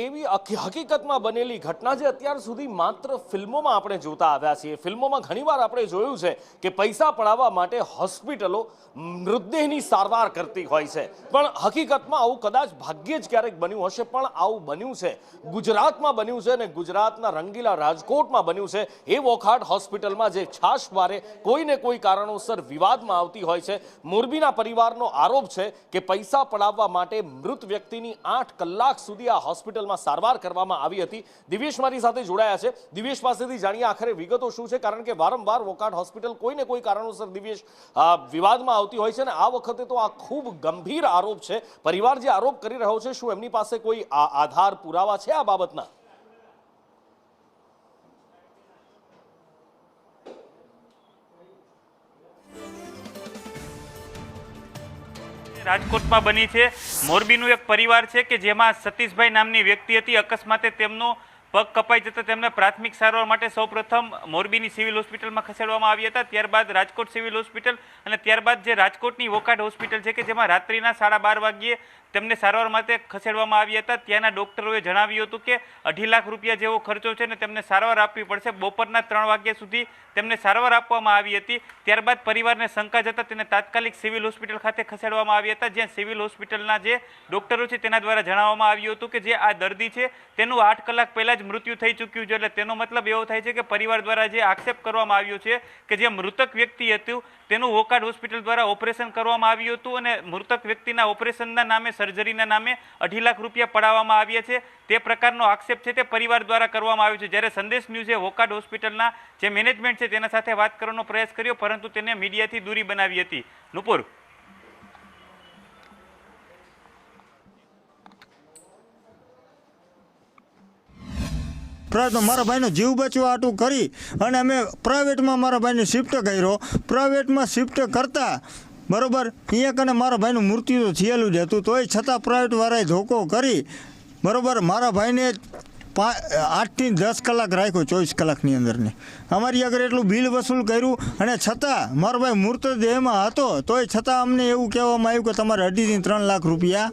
એવી હકીકતમાં બનેલી ઘટના જે અત્યાર સુધી માત્ર ફિલ્મોમાં આપણે જોતા આવ્યા છીએ। ફિલ્મોમાં ઘણીવાર આપણે જોયું છે કે પૈસા પડાવવા માટે હોસ્પિટલો મૃતદેહની સારવાર કરતી હોય છે, પણ હકીકતમાં આવું કદાચ ભાગ્યે જ ક્યારેક બન્યું હશે, પણ આવું બન્યું છે, ગુજરાતમાં બન્યું છે અને ગુજરાતના રંગીલા રાજકોટમાં બન્યું છે। એ વોખાટ હોસ્પિટલમાં જે છાશવારે કોઈને કોઈ કારણોસર વિવાદમાં આવતી હોય છે। મોરબીના પરિવારનો આરોપ છે કે પૈસા પડાવવા માટે મૃત વ્યક્તિની 8 કલાક સુધી આ હોસ્પિટલમાં સારવાર કરવામાં આવી હતી। દિવેશ મારી સાથે જોડાયા છે। દિવેશ પાસેથી જાણીએ આખરે વિગતો શું છે, કારણ કે વારંવાર વોકાટ હોસ્પિટલ કોઈને કોઈ કારણોસર દિવેશ વિવાદમાં આવતી હોય છે અને આ વખતે તો આ ખૂબ ગંભીર આરોપ છે। પરિવાર જે આરોપ કરી રહ્યો છે, શું એમની પાસે કોઈ આધાર પુરાવા છે આ બાબતના? રાજકોટમાં બની છે। મોરબીનું એક પરિવાર છે કે જેમાં સતીશભાઈ નામની વ્યક્તિ હતી। અકસ્માતે તેમનો પગ કપાઈ જતા તેમને પ્રાથમિક સારવાર માટે સૌપ્રથમ મોરબીની સિવિલ હોસ્પિટલમાં ખસેડવામાં આવ્યા હતા, ત્યારબાદ રાજકોટ સિવિલ હોસ્પિટલ અને ત્યારબાદ જે રાજકોટની વોકાટ હોસ્પિટલ છે કે જેમાં રાત્રિના 12:30 વાગ્યે તેમને સારવાર માટે ખસેડવામાં આવ્યા હતા। ત્યાંના ડોક્ટરોએ જણાવ્યું હતું કે 2.5 લાખ રૂપિયા જેવો ખર્ચો છે ને તેમને સારવાર આપવી પડશે। બપોરના 3 વાગ્યા સુધી તેમને સારવાર આપવામાં આવી હતી। ત્યારબાદ પરિવારને શંકા જતા તેને તાત્કાલિક સિવિલ હોસ્પિટલ ખાતે ખસેડવામાં આવ્યા હતા, જ્યાં સિવિલ હોસ્પિટલના જે ડોક્ટરો છે તેના દ્વારા જણાવવામાં આવ્યું હતું કે જે આ દર્દી છે તેનું 8 કલાક પહેલાં જ મૃત્યુ થઈ ચૂક્યું છે। એટલે તેનો મતલબ એવો થાય છે કે પરિવાર દ્વારા જે આક્ષેપ કરવામાં આવ્યો છે કે જે મૃતક વ્યક્તિ હતું તેનું વોકાટ હોસ્પિટલ દ્વારા ઓપરેશન કરવામાં આવ્યું હતું અને મૃતક વ્યક્તિના ઓપરેશનના નામે, સર્જરીના નામે 2.5 લાખ રૂપિયા પડાવવામાં આવ્યા છે। તે પ્રકારનો આક્ષેપ છે તે પરિવાર દ્વારા કરવામાં આવ્યો છે। જ્યારે સંદેશ ન્યૂઝે વોકાટ હોસ્પિટલના જે મેનેજમેન્ટ છે તેના સાથે વાત કરવાનો પ્રયાસ કર્યો, પરંતુ તેને મીડિયાથી દૂરી બનાવી હતી। નુપુર, મારા ભાઈનો જીવ બચવા આટું કરી અને અમે પ્રાઇવેટમાં મારા ભાઈને શિફ્ટ કર્યો। પ્રાઇવેટમાં શિફ્ટ કરતા બરાબર અહીંયા કને મારા ભાઈનું મૃત્યુ તો થયેલું જ હતું, તોય છતાં પ્રાઇવેટવાળાએ ધોકો કરી બરાબર મારા ભાઈને 8 થી 10 કલાક રાખ્યો 24 કલાકની અંદરની। અમારી આગળ એટલું બિલ વસૂલ કર્યું અને છતાં મારો ભાઈ મૃતદેહમાં હતો, તોય છતાં અમને એવું કહેવામાં આવ્યું કે તમારે 2.5 થી 3 લાખ રૂપિયા